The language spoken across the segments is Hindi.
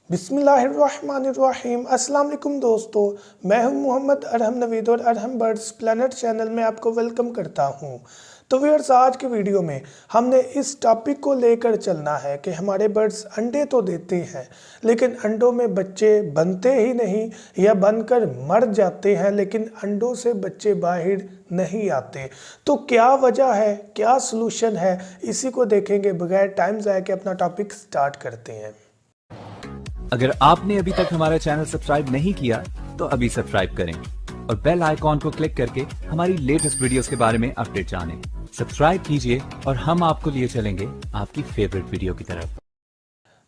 बिस्मिल्लाहिर्रहमानिर्रहीम। अस्सलाम वालेकुम दोस्तों, मैं हूं मोहम्मद अरहम नवीद और अरहम बर्ड्स प्लैनेट चैनल में आपको वेलकम करता हूं। तो व्यूअर्स, आज के वीडियो में हमने इस टॉपिक को लेकर चलना है कि हमारे बर्ड्स अंडे तो देते हैं लेकिन अंडों में बच्चे बनते ही नहीं या बनकर मर जाते हैं, लेकिन अंडों से बच्चे बाहर नहीं आते। तो क्या वजह है, क्या सलूशन है, इसी को देखेंगे। बगैर टाइम ज़ाया के अपना टॉपिक स्टार्ट करते हैं। अगर आपने अभी तक हमारा चैनल सब्सक्राइब नहीं किया तो अभी सब्सक्राइब करें और बेल आइकॉन को क्लिक करके हमारी लेटेस्ट वीडियोस के बारे में अपडेट जानें। सब्सक्राइब कीजिए और हम आपको लिए चलेंगे आपकी फेवरेट वीडियो की तरफ।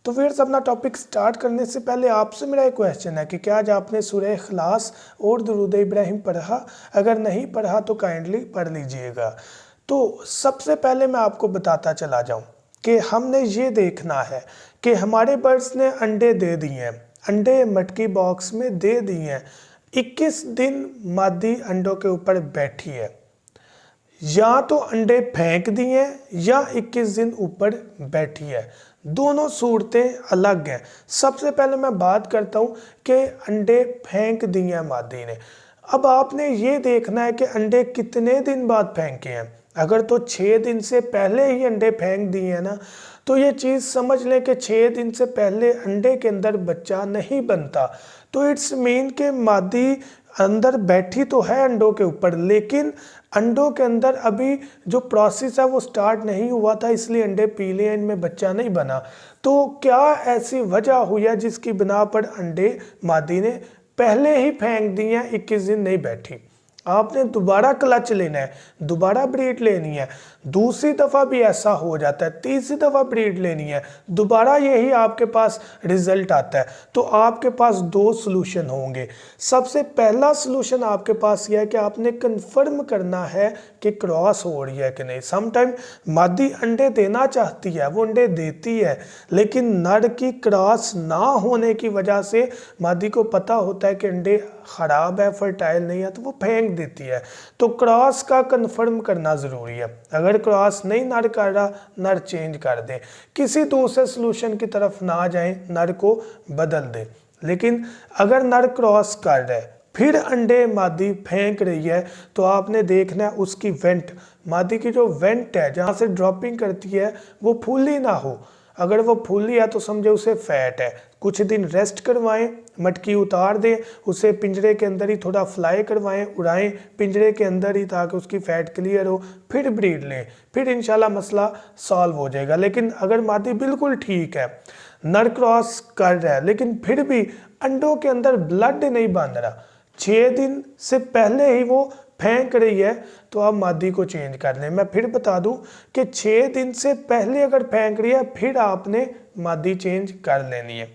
तो फिर अपना टॉपिक स्टार्ट करने से पहले आपसे मेरा एक क्वेश्चन है कि क्या आज आपने सूरह इखलास और दुरूद इब्राहिम पढ़ा? अगर नहीं पढ़ा तो काइंडली पढ़ लीजिएगा। तो सबसे पहले मैं आपको बताता चला जाऊं कि हमने ये देखना है कि हमारे बर्ड्स ने अंडे दे दिए हैं, अंडे मटकी बॉक्स में दे दिए हैं। 21 दिन मादी अंडों के ऊपर बैठी है, या तो अंडे फेंक दिए या 21 दिन ऊपर बैठी है। दोनों सूरतें अलग हैं। सबसे पहले मैं बात करता हूं कि अंडे फेंक दिए हैं मादी ने। अब आपने ये देखना है कि अंडे कितने दिन बाद फेंके हैं। अगर तो 6 दिन से पहले ही अंडे फेंक दिए हैं ना, तो ये चीज़ समझ लें कि 6 दिन से पहले अंडे के अंदर बच्चा नहीं बनता। तो इट्स मीन के मादी अंदर बैठी तो है अंडों के ऊपर, लेकिन अंडों के अंदर अभी जो प्रोसेस है वो स्टार्ट नहीं हुआ था, इसलिए अंडे पीले हैं, इनमें बच्चा नहीं बना। तो क्या ऐसी वजह हुई है जिसकी बिना पर अंडे मादी ने पहले ही फेंक दिए हैं, 21 दिन नहीं बैठी? आपने दोबारा क्लच लेना है, दोबारा ब्रीड लेनी है। दूसरी दफ़ा भी ऐसा हो जाता है, तीसरी दफ़ा ब्रीड लेनी है, दोबारा यही आपके पास रिजल्ट आता है। तो आपके पास दो सलूशन होंगे। सबसे पहला सलूशन आपके पास यह है कि आपने कंफर्म करना है कि क्रॉस हो रही है कि नहीं। समटाइम मादी अंडे देना चाहती है, वो अंडे देती है, लेकिन नर की क्रॉस ना होने की वजह से मादी को पता होता है कि अंडे ख़राब है, फर्टाइल नहीं है, तो वो फेंक देती है। तो क्रॉस का कंफर्म करना ज़रूरी है। अगर क्रॉस नहीं नर कर रहा, नर चेंज कर दे, किसी दूसरे सलूशन की तरफ ना जाएं, नर को बदल दे। लेकिन अगर नर क्रॉस कर रहा है फिर अंडे मादी फेंक रही है, तो आपने देखना है उसकी वेंट, मादी की जो वेंट है जहाँ से ड्रॉपिंग करती है, वो फुली ना हो। अगर वो फुली है तो समझे उसे फैट है। कुछ दिन रेस्ट करवाएं, मटकी उतार दें, उसे पिंजरे के अंदर ही थोड़ा फ्लाई करवाएं, उड़ाएं पिंजरे के अंदर ही, ताकि उसकी फ़ैट क्लियर हो। फिर ब्रीड लें, फिर इंशाल्लाह मसला सॉल्व हो जाएगा। लेकिन अगर मादी बिल्कुल ठीक है, नर क्रॉस कर रहा है, लेकिन फिर भी अंडों के अंदर ब्लड नहीं बन रहा, 6 दिन से पहले ही वो फेंक रही है, तो आप मादी को चेंज कर लें। मैं फिर बता दूं कि 6 दिन से पहले अगर फेंक रही है, फिर आपने मादी चेंज कर लेनी है।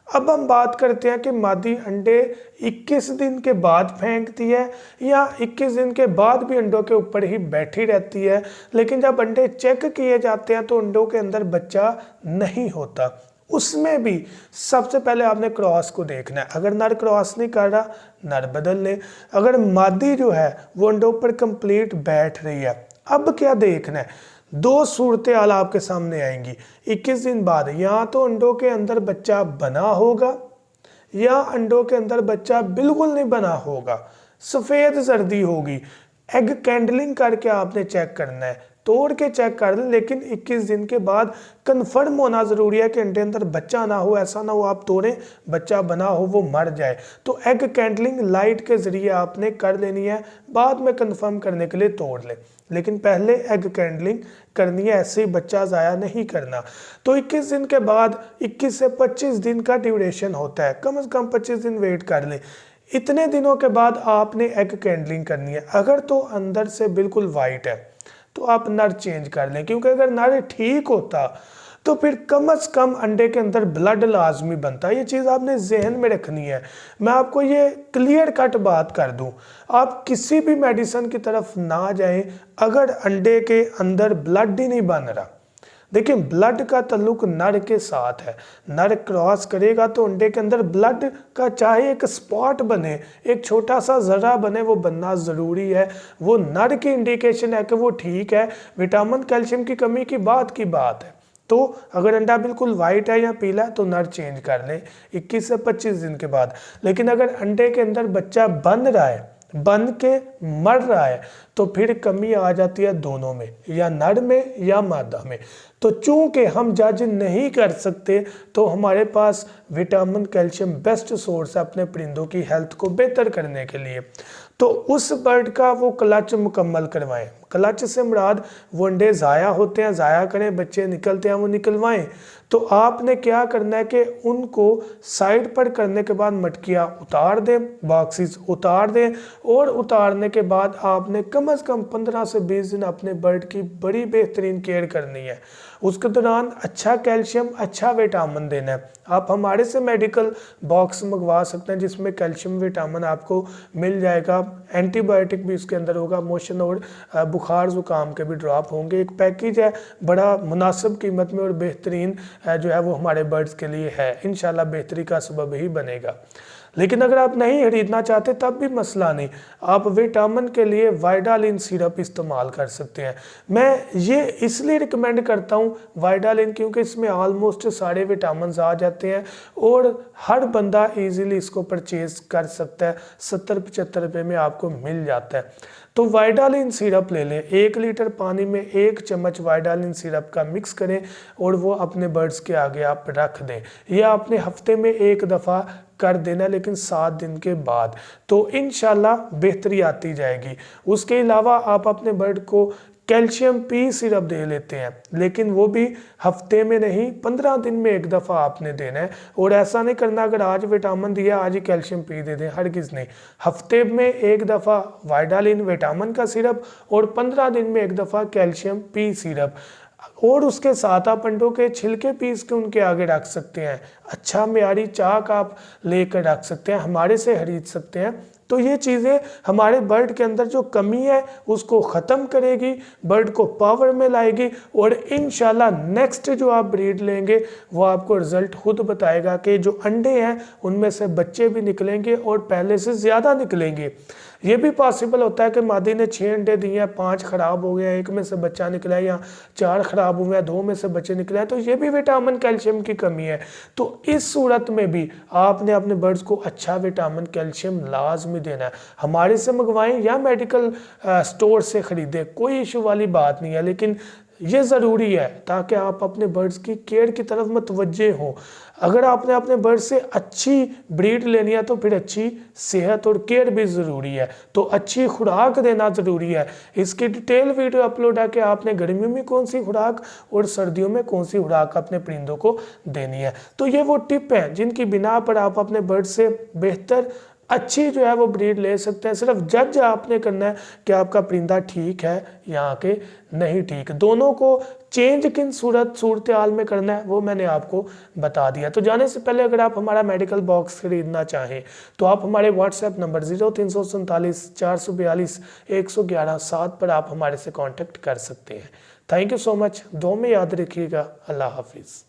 अब हम बात करते हैं कि मादी अंडे 21 दिन के बाद फेंकती है या 21 दिन के बाद भी अंडों के ऊपर ही बैठी रहती है, लेकिन जब अंडे चेक किए जाते हैं तो अंडों के अंदर बच्चा नहीं होता। उसमें भी सबसे पहले आपने क्रॉस को देखना है। अगर नर क्रॉस नहीं कर रहा, नर बदल ले। अगर मादी जो है वो अंडों पर कंप्लीट बैठ रही है, अब क्या देखना है? दो सूरतें हाल आपके सामने आएंगी 21 दिन बाद। या तो अंडों के अंदर बच्चा बना होगा या अंडों के अंदर बच्चा बिल्कुल नहीं बना होगा, सफ़ेद सर्दी होगी। एग कैंडलिंग करके आपने चेक करना है, तोड़ के चेक कर लें, लेकिन 21 दिन के बाद कंफर्म होना ज़रूरी है कि अंडे अंदर बच्चा ना हो। ऐसा ना हो आप तोड़ें, बच्चा बना हो, वो मर जाए। तो एग कैंडलिंग लाइट के ज़रिए आपने कर लेनी है, बाद में कंफर्म करने के लिए तोड़ लें, लेकिन पहले एग कैंडलिंग करनी है। ऐसे ही बच्चा ज़ाया नहीं करना। तो 21 दिन के बाद 21 से 25 दिन का ड्यूरेशन होता है, कम से कम 25 दिन वेट कर लें। इतने दिनों के बाद आपने एग कैंडलिंग करनी है। अगर तो अंदर से बिल्कुल वाइट है तो आप नर चेंज कर लें, क्योंकि अगर नर ठीक होता तो फिर कम से कम अंडे के अंदर ब्लड लाजमी बनता। ये चीज़ आपने जहन में रखनी है। मैं आपको ये क्लियर कट बात कर दूं, आप किसी भी मेडिसिन की तरफ ना जाएं अगर अंडे के अंदर ब्लड ही नहीं बन रहा। देखिए, ब्लड का ताल्लुक नर के साथ है। नर क्रॉस करेगा तो अंडे के अंदर ब्लड का चाहे एक स्पॉट बने, एक छोटा सा ज़रा बने, वो बनना ज़रूरी है। वो नर की इंडिकेशन है कि वो ठीक है। विटामिन कैल्शियम की कमी की बात है। तो अगर अंडा बिल्कुल वाइट है या पीला है तो नर चेंज कर लें 21 से 25 दिन के बाद। लेकिन अगर अंडे के अंदर बच्चा बन रहा है, बन के मर रहा है, तो फिर कमी आ जाती है दोनों में, या नर में या मादा में। तो चूंकि हम जज नहीं कर सकते, तो हमारे पास विटामिन कैल्शियम बेस्ट सोर्स है अपने परिंदों की हेल्थ को बेहतर करने के लिए। तो उस बर्ड का वो क्लच मुकम्मल करवाएं। क्लच से मुराद वो अंडे ज़ाया होते हैं, ज़ाया करें, बच्चे निकलते हैं वो निकलवाएं। तो आपने क्या करना है कि उनको साइड पर करने के बाद मटकियाँ उतार दें, बॉक्सेस उतार दें, और उतारने के बाद आपने कम से कम 15 से 20 दिन अपने बर्ड की बड़ी बेहतरीन केयर करनी है। उसके दौरान अच्छा कैल्शियम, अच्छा विटामिन देना है। आप हमारे से मेडिकल बॉक्स मंगवा सकते हैं जिसमें कैल्शियम विटामिन आपको मिल जाएगा। एंटीबायोटिक भी उसके अंदर होगा, मोशन और बुखार ज़ुकाम के भी ड्रॉप होंगे। एक पैकेज है बड़ा मुनासिब कीमत में और बेहतरीन जो है वो हमारे बर्ड्स के लिए है। इंशाल्लाह बेहतरी का सबब ही बनेगा। लेकिन अगर आप नहीं खरीदना चाहते तब भी मसला नहीं, आप विटामिन के लिए वाइडालिन सिरप इस्तेमाल कर सकते हैं। मैं ये इसलिए रिकमेंड करता हूँ वाइडालिन, क्योंकि इसमें ऑलमोस्ट सारे विटामिन आ जाते हैं और हर बंदा इजीली इसको परचेज कर सकता है। 70-75 रुपये में आपको मिल जाता है। तो वाइडालिन सिरप ले लें, 1 लीटर पानी में 1 चम्मच वाइडालिन सिरप का मिक्स करें और वो अपने बर्ड्स के आगे आप रख दें। यह आपने हफ्ते में 1 दफ़ा कर देना, लेकिन 7 दिन के बाद, तो इंशाल्लाह बेहतरी आती जाएगी। उसके अलावा आप अपने बर्ड को कैल्शियम पी सिरप दे लेते हैं, लेकिन वो भी हफ्ते में नहीं 15 दिन में 1 दफ़ा आपने देना है। और ऐसा नहीं करना अगर आज विटामिन दिया आज ही कैल्शियम पी दे दें, हरगिज़ नहीं। हफ्ते में 1 दफ़ा वाइडालिन विटामिन का सिरप और 15 दिन में 1 दफ़ा कैल्शियम पी सिरप, और उसके साथ आप अंडों के छिलके पीस के उनके आगे रख सकते हैं। अच्छा मियारी चाक आप लेकर रख सकते हैं, हमारे से खरीद सकते हैं। तो ये चीज़ें हमारे बर्ड के अंदर जो कमी है उसको ख़त्म करेगी, बर्ड को पावर में लाएगी, और इंशाल्लाह नेक्स्ट जो आप ब्रीड लेंगे वो आपको रिज़ल्ट खुद बताएगा कि जो अंडे हैं उनमें से बच्चे भी निकलेंगे और पहले से ज़्यादा निकलेंगे। ये भी पॉसिबल होता है कि मादी ने 6 अंडे दिए हैं, 5 ख़राब हो गए हैं, 1 में से बच्चा निकला है, या 4 ख़राब हुए हैं, 2 में से बच्चे निकले हैं, तो ये भी विटामिन कैल्शियम की कमी है। तो इस सूरत में भी आपने अपने बर्ड्स को अच्छा विटामिन कैल्शियम लाजमी देना है। हमारे से मंगवाएं या मेडिकल स्टोर से ख़रीदें, कोई इशू वाली बात नहीं है, लेकिन ये ज़रूरी है ताकि आप अपने बर्ड्स की केयर की तरफ मुतवज्जे हों। अगर आपने अपने बर्ड से अच्छी ब्रीड लेनी है तो फिर अच्छी सेहत और केयर भी ज़रूरी है, तो अच्छी खुराक देना ज़रूरी है। इसकी डिटेल वीडियो अपलोड है कि आपने गर्मियों में कौन सी खुराक और सर्दियों में कौन सी खुराक अपने परिंदों को देनी है। तो ये वो टिप हैं जिनकी बिना पर आप अपने बर्ड से बेहतर अच्छी जो है वो ब्रीड ले सकते हैं। सिर्फ जज आपने करना है कि आपका परिंदा ठीक है या कि नहीं ठीक। दोनों को चेंज किन सूरत हाल में करना है वो मैंने आपको बता दिया। तो जाने से पहले अगर आप हमारा मेडिकल बॉक्स खरीदना चाहें तो आप हमारे व्हाट्सएप नंबर 0347 442 111 7 पर आप हमारे से कांटेक्ट कर सकते हैं। Thank you so much. दुआ में याद रखिएगा। अल्लाह हाफिज़।